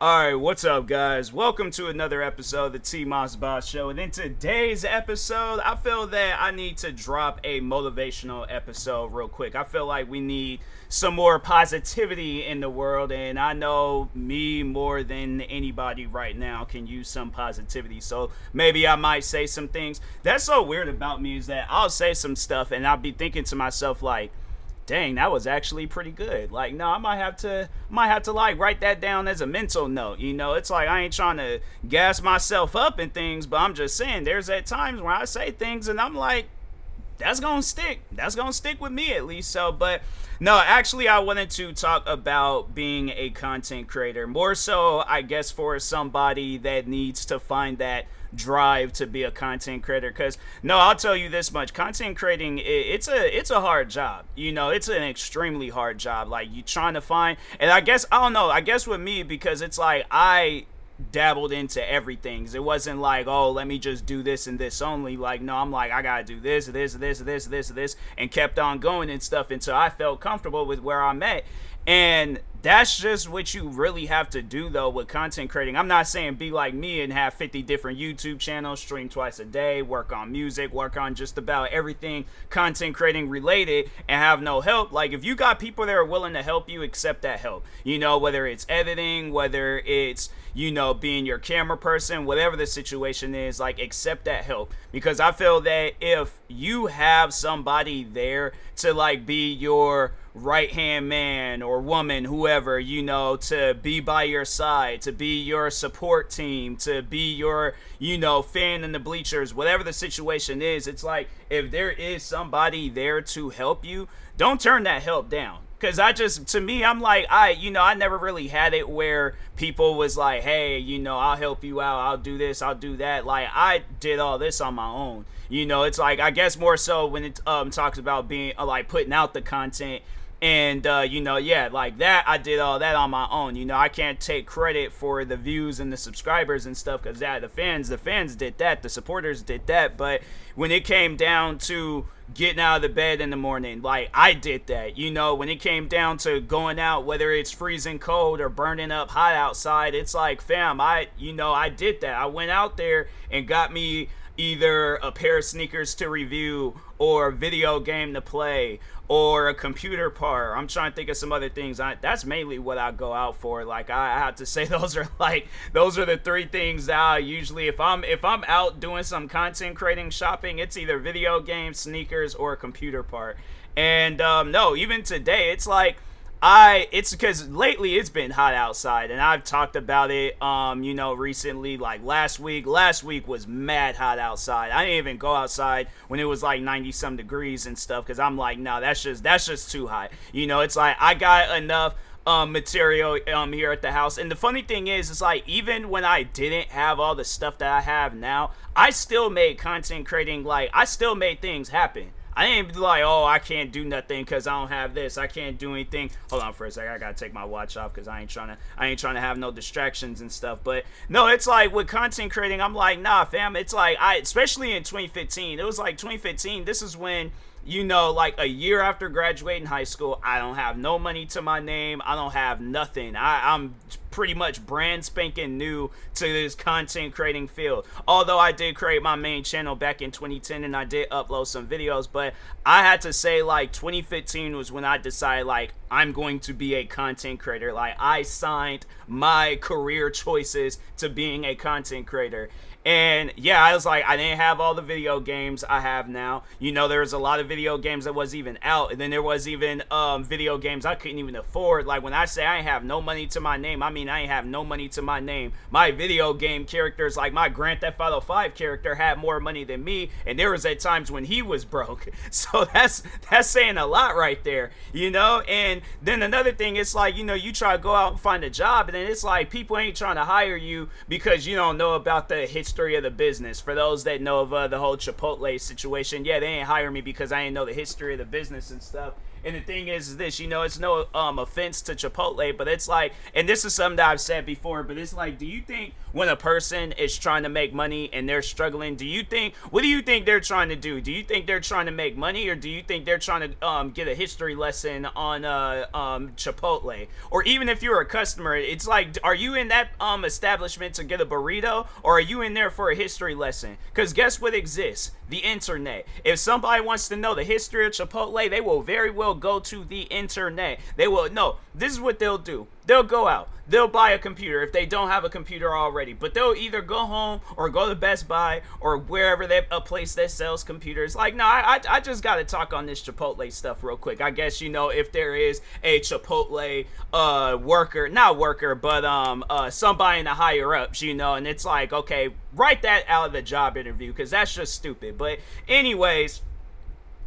Alright, what's up, guys? Welcome to another episode of the TMossBoss Show. And in today's episode, I feel that I need to drop a motivational episode real quick. I feel like we need some more positivity in the world, and I know me more than anybody right now can use some positivity. So maybe I might say some things. That's so weird about me is that I'll say some stuff and I'll be thinking to myself like, dang, that was actually pretty good. Like, no, I might have to like write that down as a mental note. It's like I ain't trying to gas myself up and things, but I'm just saying there's at times where I say things and I'm like, that's gonna stick. That's gonna stick with me at least. So, but no, actually, I wanted to talk about being a content creator more so, I guess, for somebody that needs to find that drive to be a content creator. Because no, I'll tell you this much: content creating, it's a hard job. It's an extremely hard job. Like you trying to find, and I guess I don't know. I guess with me because it's like I dabbled into everything. It wasn't like, oh, let me just do this and this only. Like, no, I'm like, I gotta do this, and kept on going and stuff until I felt comfortable with where I'm at. And that's just what you really have to do though with content creating. I'm not saying be like me and have 50 different YouTube channels, stream twice a day, work on music, work on just about everything content creating related and have no help. Like if you got people that are willing to help you, accept that help. Whether it's editing, whether it's being your camera person, whatever the situation is, like accept that help. Because I feel that if you have somebody there to like be your right hand man or woman, whoever, to be by your side, to be your support team, to be your, fan in the bleachers, whatever the situation is, it's like if there is somebody there to help you, don't turn that help down. Cause to me, I'm like, I never really had it where people was like, hey, I'll help you out, I'll do this, I'll do that. Like I did all this on my own. It's like, I guess more so when it talks about being like putting out the content. And like that, I did all that on my own. I can't take credit for the views and the subscribers and stuff because the fans did that, the supporters did that. But when it came down to getting out of the bed in the morning, like I did that. When it came down to going out, whether it's freezing cold or burning up hot outside, it's like, fam, I did that. I went out there and got me either a pair of sneakers to review or a video game to play or a computer part. I'm trying to think of some other things. That's mainly what I go out for. Like I have to say those are the three things that I usually, if I'm out doing some content creating shopping, it's either video games, sneakers, or a computer part. And no, even today it's like it's because lately it's been hot outside and I've talked about it recently. Like last week was mad hot outside. I didn't even go outside when it was like 90 some degrees and stuff because I'm like, no, that's just too hot. It's like I got enough material here at the house. And the funny thing is, it's like even when I didn't have all the stuff that I have now, I still made content creating, like I still made things happen. I didn't be like, oh, I can't do nothing because I don't have this. I can't do anything. Hold on for a second. I gotta take my watch off because I ain't trying to have no distractions and stuff. But no, it's like with content creating, I'm like, nah, fam. It's like especially in 2015. It was like 2015. This is when like a year after graduating high school, I don't have no money to my name. I don't have nothing. I'm pretty much brand spanking new to this content creating field. Although I did create my main channel back in 2010 and I did upload some videos, but I had to say like 2015 was when I decided like I'm going to be a content creator. Like I signed my career choices to being a content creator. And yeah, I was like, I didn't have all the video games I have now. There was a lot of video games that wasn't even out. And then there was even video games I couldn't even afford. Like when I say I ain't have no money to my name, I mean I ain't have no money to my name. My video game characters, like my Grand Theft Auto 5 character, had more money than me. And there was at times when he was broke. So that's saying a lot right there, And then another thing, it's like, you try to go out and find a job. And then it's like people ain't trying to hire you because you don't know about the history of the business. For those that know of the whole Chipotle situation, yeah, they ain't hire me because I ain't know the history of the business and stuff. And the thing is this, it's no offense to Chipotle, but it's like, and this is something that I've said before, but it's like, do you think when a person is trying to make money and they're struggling, what do you think they're trying to do? Do you think they're trying to make money, or do you think they're trying to get a history lesson on Chipotle? Or even if you're a customer, it's like, are you in that establishment to get a burrito, or are you in there for a history lesson? Because guess what exists? The internet. If somebody wants to know the history of Chipotle, they will very well go to the internet. They will no. This is what they'll do. They'll go out. They'll buy a computer if they don't have a computer already. But they'll either go home or go to Best Buy or wherever a place that sells computers. Like, no, I just got to talk on this Chipotle stuff real quick. I guess, if there is a Chipotle not worker, but somebody in the higher ups, and it's like, okay, write that out of the job interview, because that's just stupid. But anyways,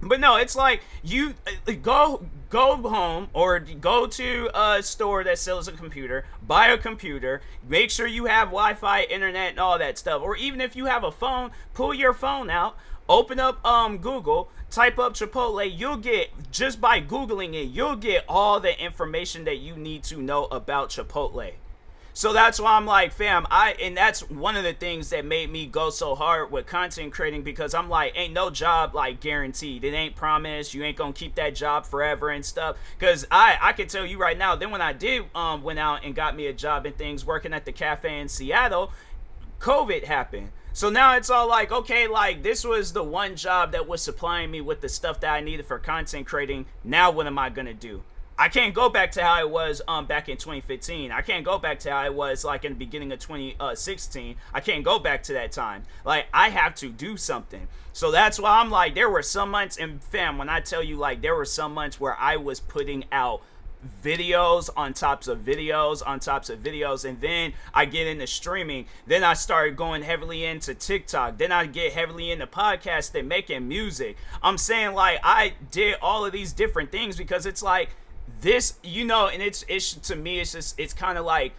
but no, it's like, you go home or go to a store that sells a computer, buy a computer, make sure you have Wi-Fi, internet, and all that stuff. Or even if you have a phone, pull your phone out, open up Google, type up Chipotle. You'll get, just by Googling it, you'll get all the information that you need to know about Chipotle. So that's why I'm like, fam, and that's one of the things that made me go so hard with content creating, because I'm like, ain't no job like guaranteed. It ain't promised. You ain't gonna keep that job forever and stuff. Because I can tell you right now, then when I did went out and got me a job and things, working at the cafe in Seattle, COVID happened. So now it's all like, okay, like, this was the one job that was supplying me with the stuff that I needed for content creating. Now what am I gonna do? I can't go back to how it was back in 2015. I can't go back to how it was like in the beginning of 2016. I can't go back to that time. Like, I have to do something. So that's why I'm like, there were some months, and fam, when I tell you, like, there were some months where I was putting out videos on tops of videos on tops of videos, and then I get into streaming. Then I started going heavily into TikTok. Then I get heavily into podcasting, making music. I'm saying, like, I did all of these different things because it's like, this, and it's to me, it's kind of like,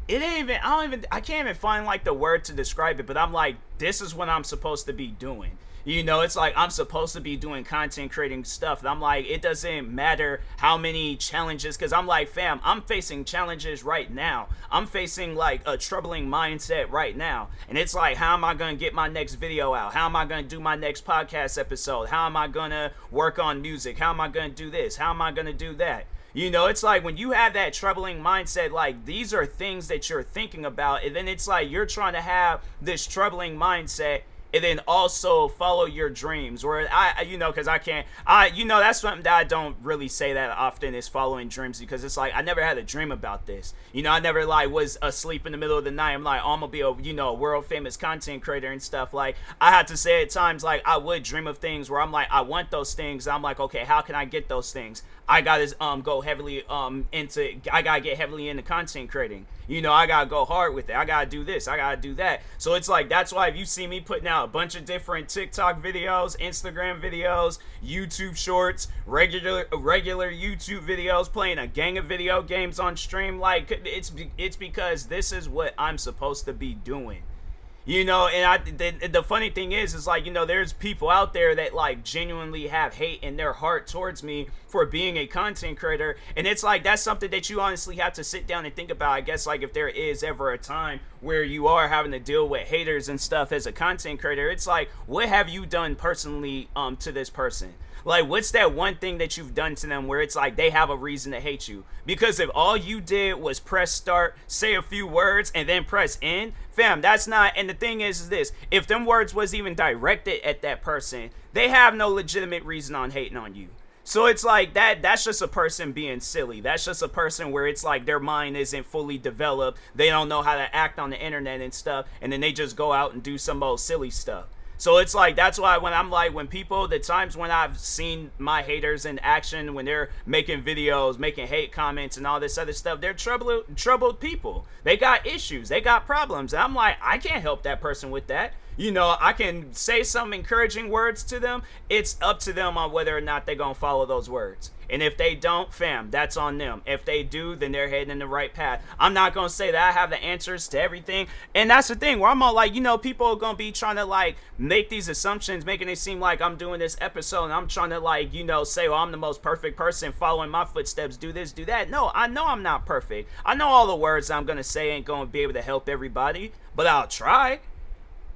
I can't even find like the word to describe it, but I'm like, this is what I'm supposed to be doing. It's like, I'm supposed to be doing content creating stuff. And I'm like, it doesn't matter how many challenges, because I'm like, fam, I'm facing challenges right now. I'm facing like a troubling mindset right now. And it's like, how am I going to get my next video out? How am I going to do my next podcast episode? How am I going to work on music? How am I going to do this? How am I going to do that? It's like, when you have that troubling mindset, like, these are things that you're thinking about, and then it's like you're trying to have this troubling mindset and then also follow your dreams. Where because I can't, that's something that I don't really say that often, is following dreams, because it's like, I never had a dream about this. I never like was asleep in the middle of the night. I'm like, oh, I'm gonna be a world famous content creator and stuff. Like, I had to say at times, like, I would dream of things where I'm like, I want those things. I'm like, okay, how can I get those things? I gotta go heavily I gotta get heavily into content creating. I gotta go hard with it. I gotta do this. I gotta do that. So it's like, that's why if you see me putting out a bunch of different TikTok videos, Instagram videos, YouTube shorts, regular YouTube videos, playing a gang of video games on stream, like, it's because this is what I'm supposed to be doing. And the funny thing is like, there's people out there that like genuinely have hate in their heart towards me for being a content creator. And it's like, that's something that you honestly have to sit down and think about. I guess, like, if there is ever a time where you are having to deal with haters and stuff as a content creator, it's like, what have you done personally to this person? Like, what's that one thing that you've done to them where it's like they have a reason to hate you? Because if all you did was press start, say a few words, and then press end, fam, that's not. And the thing is this, if them words was even directed at that person, they have no legitimate reason on hating on you. So it's like, that's just a person being silly. That's just a person where it's like their mind isn't fully developed. They don't know how to act on the internet and stuff, and then they just go out and do some old silly stuff. So it's like, that's why when I'm like, when people, the times when I've seen my haters in action, when they're making videos, making hate comments and all this other stuff, they're troubled people. They got issues. They got problems. And I'm like, I can't help that person with that. I can say some encouraging words to them. It's up to them on whether or not they're going to follow those words. And if they don't, fam, that's on them. If they do, then they're heading in the right path. I'm not gonna say that I have the answers to everything. And that's the thing where I'm all like, people are gonna be trying to like make these assumptions, making it seem like I'm doing this episode and I'm trying to like, say, well, I'm the most perfect person following my footsteps, do this, do that. No, I know I'm not perfect. I know all the words I'm gonna say ain't gonna be able to help everybody, but I'll try.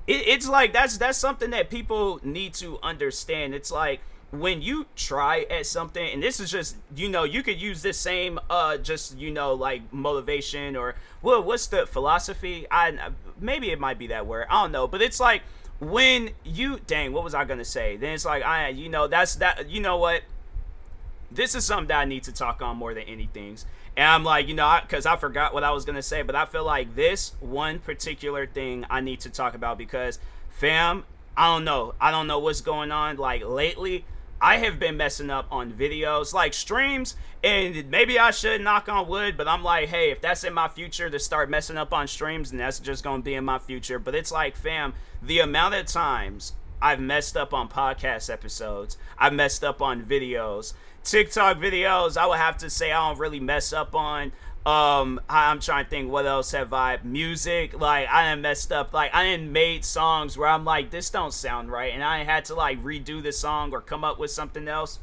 It's like that's something that people need to understand. It's like when you try at something, and this is just, you could use this same like motivation, or what's the philosophy? Maybe it might be that word, I don't know, but it's like when you, what was I gonna say? Then it's like that's that. You know what? This is something that I need to talk on more than anything. And I'm like, because I forgot what I was going to say, but I feel like this one particular thing I need to talk about because, fam, I don't know what's going on. Like, lately, I have been messing up on videos, like streams, and maybe I should knock on wood, but I'm like, hey, if that's in my future to start messing up on streams, then that's just going to be in my future. But it's like, fam, the amount of times I've messed up on podcast episodes, I've messed up on videos, TikTok videos, I would have to say I don't really mess up on. I'm trying to think, what else have I? Music, like I done messed up, like I done made songs where I'm like, this don't sound right, and I had to like redo the song or come up with something else.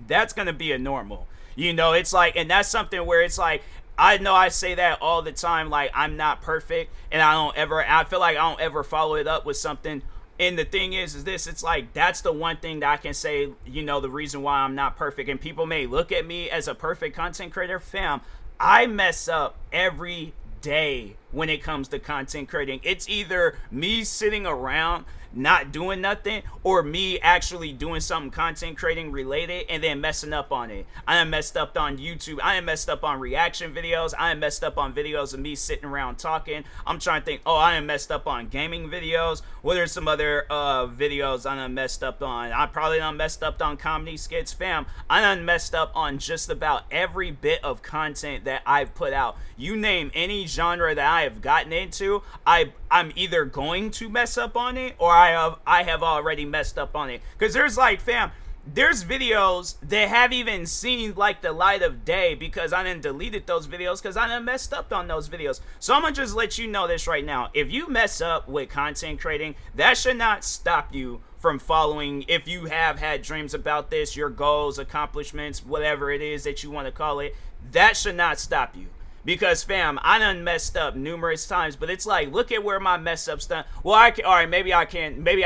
That's gonna be a normal, it's like, and that's something where it's like, I know I say that all the time, like I'm not perfect, and I feel like I don't ever follow it up with something. And the thing is this, it's like, that's the one thing that I can say, the reason why I'm not perfect. And people may look at me as a perfect content creator. Fam, I mess up every day when it comes to content creating. It's either me sitting around not doing nothing, or me actually doing something content creating related and then messing up on it. I am messed up on YouTube. I am messed up on reaction videos. I am messed up on videos of me sitting around talking. I'm trying to think, I am messed up on gaming videos. What are some other videos I done messed up on? I probably done messed up on comedy skits. Fam, I done messed up on just about every bit of content that I've put out. You name any genre that I have gotten into, I'm either going to mess up on it, or I have already messed up on it. Because there's like, fam, there's videos that have even seen like the light of day because I done deleted those videos because I done messed up on those videos. So I'm gonna just let you know this right now. If you mess up with content creating, that should not stop you from following. If you have had dreams about this, your goals, accomplishments, whatever it is that you want to call it, that should not stop you. Because, fam, I done messed up numerous times, but it's like, look at where my mess ups done. Well, maybe I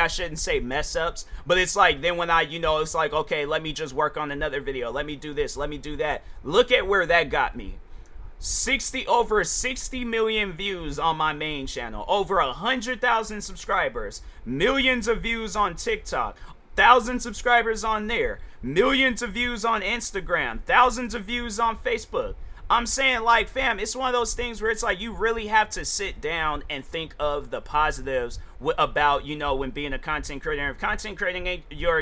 shouldn't say mess ups, but it's like, then when it's like, okay, let me just work on another video. Let me do this. Let me do that. Look at where that got me. Over 60 million views on my main channel, over 100,000 subscribers, millions of views on TikTok, 1,000 subscribers on there, millions of views on Instagram, thousands of views on Facebook. I'm saying, like, fam, it's one of those things where it's like you really have to sit down and think of the positives about, when being a content creator. If content creating ain't your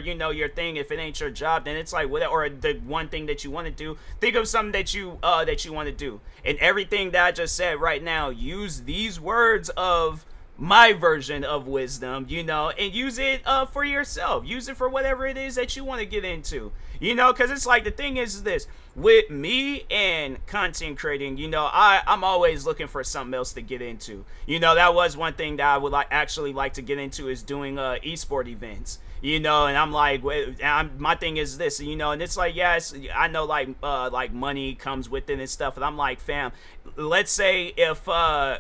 thing, if it ain't your job, then it's like, or the one thing that you want to do, think of something that you want to do. And everything that I just said right now, use these words of my version of wisdom, and use it for yourself. Use it for whatever it is that you want to get into, because it's like, the thing is this, with me and content creating, I'm always looking for something else to get into. That was one thing that I would actually like to get into, is doing esport events. And I'm like, my thing is this, and it's like, yes, I know, like money comes with it and stuff, and I'm like, fam, let's say if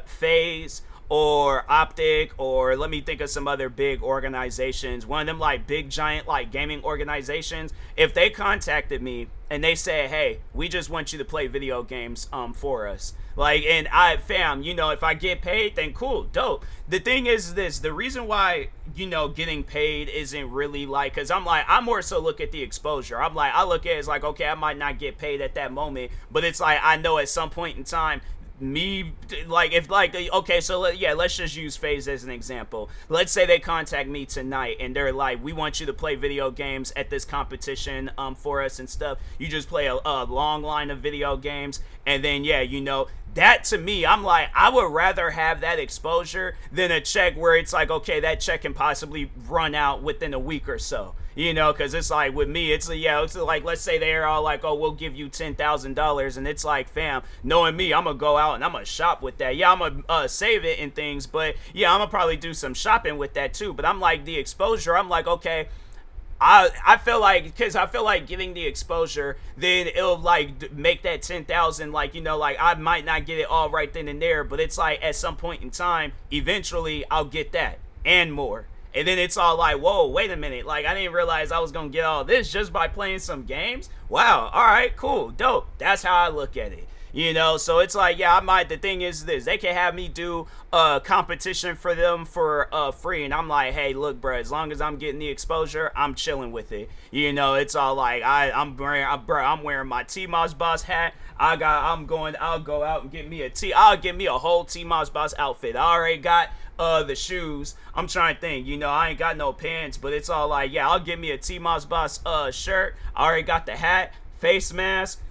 FaZe or Optic, or let me think of some other big organizations, one of them like big giant like gaming organizations, if they contacted me and they said, hey, we just want you to play video games for us, like, and fam, if I get paid, then cool, dope. The thing is this, the reason why getting paid isn't really like, because I more so look at the exposure. I look at it as like, okay, I might not get paid at that moment, but it's like, I know at some point in time, okay, so let's just use FaZe as an example. Let's say they contact me tonight and they're like, we want you to play video games at this competition for us and stuff. You just play a long line of video games, and then that to me, I'm like, I would rather have that exposure than a check where it's like, okay, that check can possibly run out within a week or so. You know, because it's like with me, it's like, let's say they're all like, oh, we'll give you $10,000, and it's like, fam, knowing me, I'm gonna go out and I'm gonna shop with that. Yeah, I'm gonna save it and things, but yeah, I'm gonna probably do some shopping with that too. But I'm like, the exposure, I'm like, okay, I feel like, because I feel like getting the exposure, then it'll like make that 10,000, like, you know, like I might not get it all right then and there, but it's like at some point in time, eventually I'll get that and more. And then it's all like, whoa, wait a minute, like I didn't realize I was gonna get all this just by playing some games. Wow, all right, cool, dope. That's how I look at it. You know, so it's like, yeah, I might, the thing is this, they can have me do a competition for them for free, and I'm like, hey, look, bro, as long as I'm getting the exposure, I'm chilling with it. You know, it's all like, I'm wearing my TMossBoss hat. I'll go out and get me I'll get me a whole TMossBoss outfit. I already got the shoes. I'm trying to think, you know, I ain't got no pants, but it's all like, yeah, I'll get me a TMossBoss shirt. I already got the hat, face mask,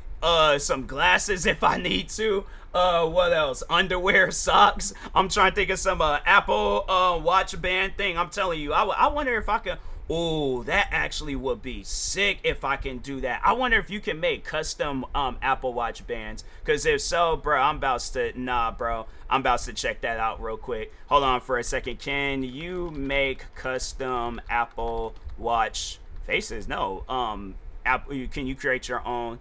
some glasses if I need to. What else? Underwear, socks. I'm trying to think of some Apple watch band thing. I'm telling you, I wonder if I can. Oh, that actually would be sick if I can do that. I wonder if you can make custom Apple Watch bands. Because if so, bro, I'm about to check that out real quick. Hold on for a second. Can you make custom Apple Watch faces? No. Can you create your own?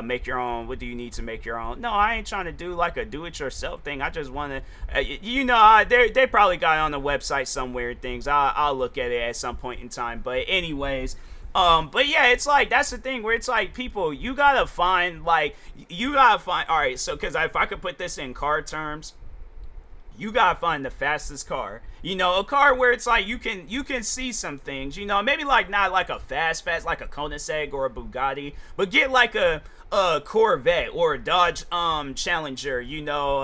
Make your own. What do you need to make your own? No, I ain't trying to do like a do-it-yourself thing. I just want to, you know, they probably got it on the website somewhere. Things I'll look at it at some point in time. But anyways, but yeah, it's like that's the thing where it's like people, you gotta find. All right. So because if I could put this in car terms, you gotta find the fastest car. You know, a car where it's like you can see some things. You know, maybe like not like a fast like a Koenigsegg or a Bugatti, but get like a Corvette or a Dodge Challenger. You know,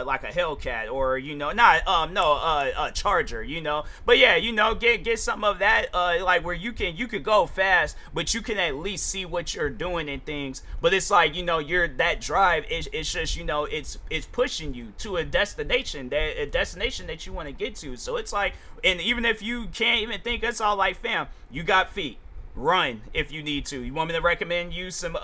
like a Hellcat or you know a Charger. You know, but yeah, you know get some of that like where you could go fast, but you can at least see what you're doing and things. But it's like you know that drive it's just you know it's pushing you to a destination that you want to get to. So it's like, and even if you can't even think, it's all like, fam, you got feet. Run if you need to. You want me to recommend you some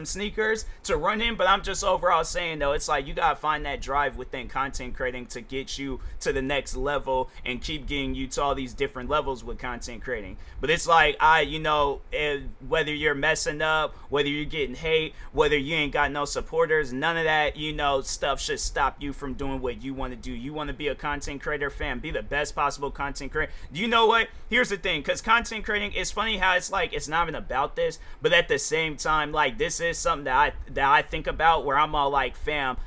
sneakers to run in? But I'm just overall saying though, it's like you gotta find that drive within content creating to get you to the next level and keep getting you to all these different levels with content creating. But it's like whether you're messing up, whether you're getting hate, whether you ain't got no supporters, none of that stuff should stop you from doing what you want to do. You want to be a content creator, fam, be the best possible content creator. Do you know what? Here's the thing, because content creating, it's funny how it's like it's not even about this, but at the same time, like this is something that I think about where I'm all like, fam,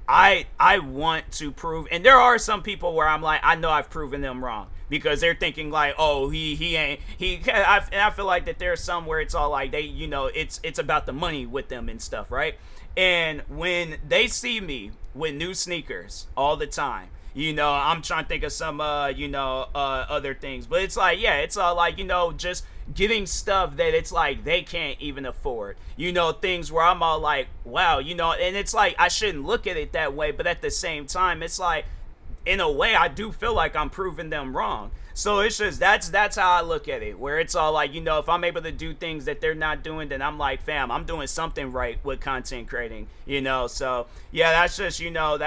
I want to prove, and there are some people where I'm like, I know I've proven them wrong because they're thinking like, oh, I feel like that there's some where it's all like they, you know, it's about the money with them and stuff, right? And when they see me with new sneakers all the time, you know, I'm trying to think of some, other things. But it's like, yeah, it's all like, you know, just getting stuff that it's like they can't even afford. You know, things where I'm all like, wow, you know, and it's like I shouldn't look at it that way. But at the same time, it's like, in a way, I do feel like I'm proving them wrong. So it's just that's how I look at it, where it's all like, you know, if I'm able to do things that they're not doing, then I'm like, fam, I'm doing something right with content creating, you know. So yeah, that's just, you know,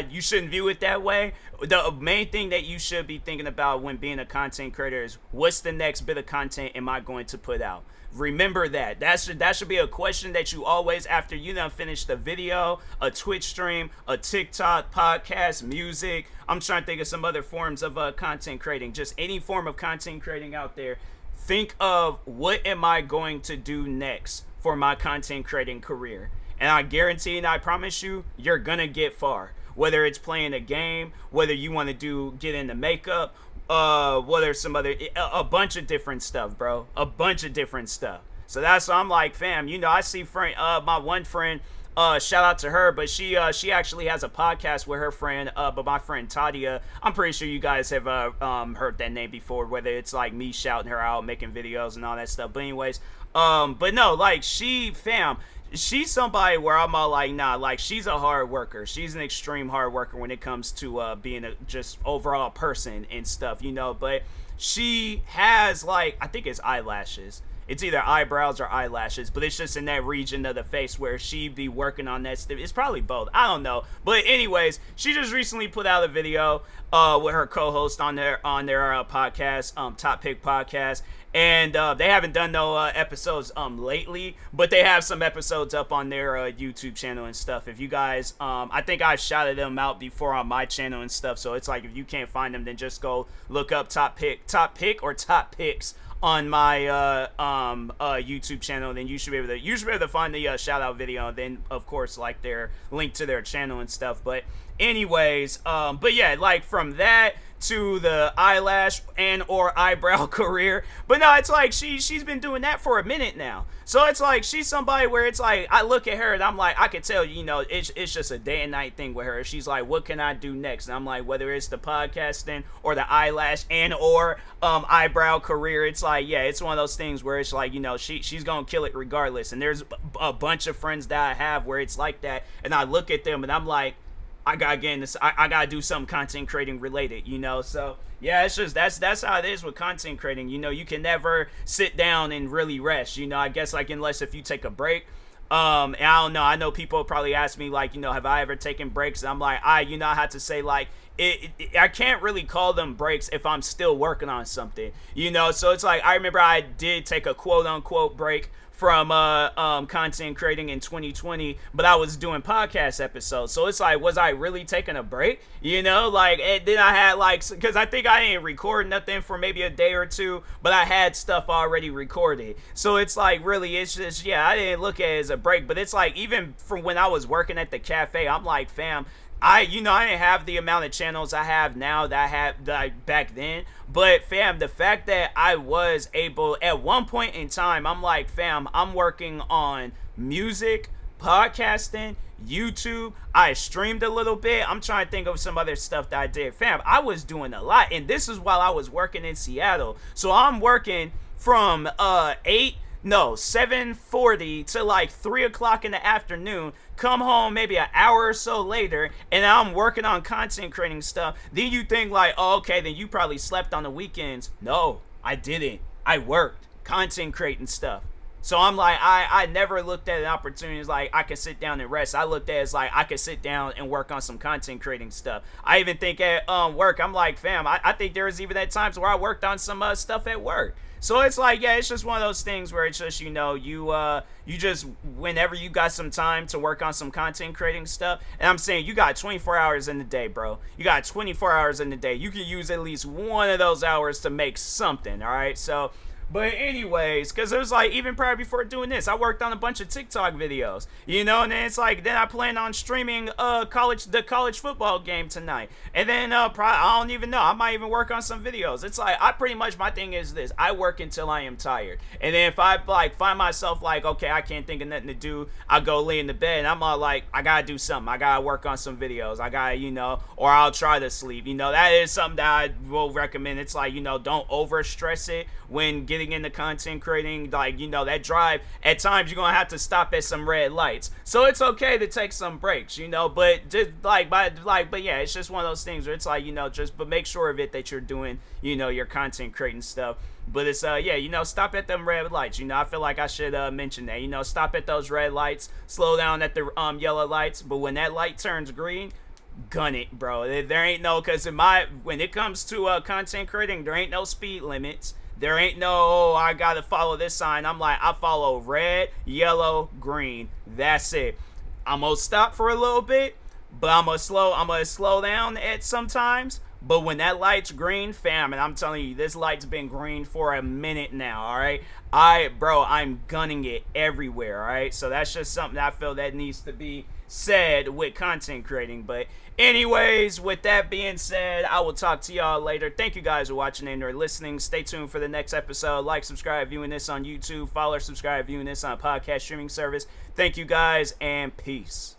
you shouldn't view it that way. The main thing that you should be thinking about when being a content creator is, what's the next bit of content am I going to put out? Remember that should be a question that you always, after you done finish the video, a Twitch stream, a TikTok, podcast, music. I'm trying to think of some other forms of content creating, just any form of content creating out there. Think of, what am I going to do next for my content creating career? And I guarantee and I promise you, you're gonna get far. Whether it's playing a game, whether you want to get into makeup, whether some other, a bunch of different stuff, bro. A bunch of different stuff. So that's why I'm like, fam, you know, I see my one friend, shout out to her. But she actually has a podcast with her friend, but my friend Tadia. I'm pretty sure you guys have heard that name before, whether it's like me shouting her out, making videos and all that stuff. But anyways, but no, like she's somebody where I'm all like, nah, like she's a hard worker. She's an extreme hard worker when it comes to being a just overall person and stuff, you know. But she has, like, I think it's eyelashes. It's either eyebrows or eyelashes, but it's just in that region of the face where she be working on that stuff. It's probably both. I don't know. But anyways, she just recently put out a video with her co-host on their podcast, Top Pick Podcast. And they haven't done no episodes lately, but they have some episodes up on their YouTube channel and stuff. If you guys, I think I shouted them out before on my channel and stuff. So it's like, if you can't find them, then just go look up Top Pick or Top Picks on my YouTube channel. Then you should be able to find the shout out video. And then of course, like, their link to their channel and stuff. But anyways, but yeah, like from that to the eyelash and or eyebrow career. But no, it's like she's been doing that for a minute now. So it's like she's somebody where it's like I look at her and I'm like, I could tell, you know, it's just a day and night thing with her. She's like, what can I do next? And I'm like, whether it's the podcasting or the eyelash and or eyebrow career, it's like, yeah, it's one of those things where it's like, you know, she's gonna kill it regardless. And there's a bunch of friends that I have where it's like that, and I look at them and I'm like, I gotta do some content creating related, you know. So yeah, it's just that's how it is with content creating. You know, you can never sit down and really rest. You know, I guess, like, unless if you take a break. And I don't know. I know people probably ask me, like, you know, have I ever taken breaks? And I'm like, I have to say, like, I can't really call them breaks if I'm still working on something, you know. So it's like, I remember I did take a quote unquote break from content creating in 2020, but I was doing podcast episodes. So it's like, was I really taking a break? You know, like, and then I had, like, because I think I didn't record nothing for maybe a day or two, but I had stuff already recorded. So it's like, really, it's just, yeah, I didn't look at it as a break. But it's like, even from when I was working at the cafe, I'm like, fam, I didn't have the amount of channels I have now that I had back then. But fam, the fact that I was able, at one point in time, I'm like, fam, I'm working on music, podcasting, YouTube. I streamed a little bit. I'm trying to think of some other stuff that I did. Fam, I was doing a lot. And this is while I was working in Seattle. So I'm working from 7:40 to like 3 o'clock in the afternoon, come home maybe an hour or so later, and I'm working on content creating stuff. Then you think like, oh, okay, then you probably slept on the weekends. No, I didn't. I worked content creating stuff. So I'm like, I never looked at an opportunity as like I could sit down and rest. I looked at it as like I could sit down and work on some content creating stuff. I even think at work, I'm like, fam, I think there was even at times where I worked on some stuff at work. So it's like, yeah, it's just one of those things where it's just, you know, you just, whenever you got some time to work on some content creating stuff, and I'm saying you got 24 hours in the day, bro. You got 24 hours in the day. You can use at least one of those hours to make something, all right? So, but anyways, because it was like, even prior before doing this, I worked on a bunch of TikTok videos, you know, and then it's like, then I plan on streaming the college football game tonight. And then I don't even know, I might even work on some videos. It's like, I pretty much, my thing is this, I work until I am tired. And then if I like find myself like, okay, I can't think of nothing to do, I go lay in the bed and I'm all like, I gotta do something. I gotta work on some videos. I gotta, you know, or I'll try to sleep. You know, that is something that I will recommend. It's like, you know, don't over stress it when getting into content creating. Like, you know, that drive, at times you're gonna have to stop at some red lights, so it's okay to take some breaks, you know. But just but yeah, it's just one of those things where it's like, you know, just, but make sure of it that you're doing, you know, your content creating stuff. But it's yeah, you know, stop at them red lights. You know, I feel like I should mention that. You know, stop at those red lights, slow down at the yellow lights, but when that light turns green, gun it, bro. There ain't no, because when it comes to content creating, there ain't no speed limits. There ain't no, oh, I gotta follow this sign. I'm like, I follow red, yellow, green. That's it. I'm gonna stop for a little bit, but I'm gonna slow down at sometimes. But when that light's green, fam, and I'm telling you, this light's been green for a minute now, all right? I'm gunning it everywhere, all right? So that's just something that I feel that needs to be said with content creating. But anyways, with that being said, I will talk to y'all later. Thank you guys for watching and or listening. Stay tuned for the next episode. Like, subscribe, viewing this on YouTube. Follow, subscribe, viewing this on a podcast streaming service. Thank you guys, and peace.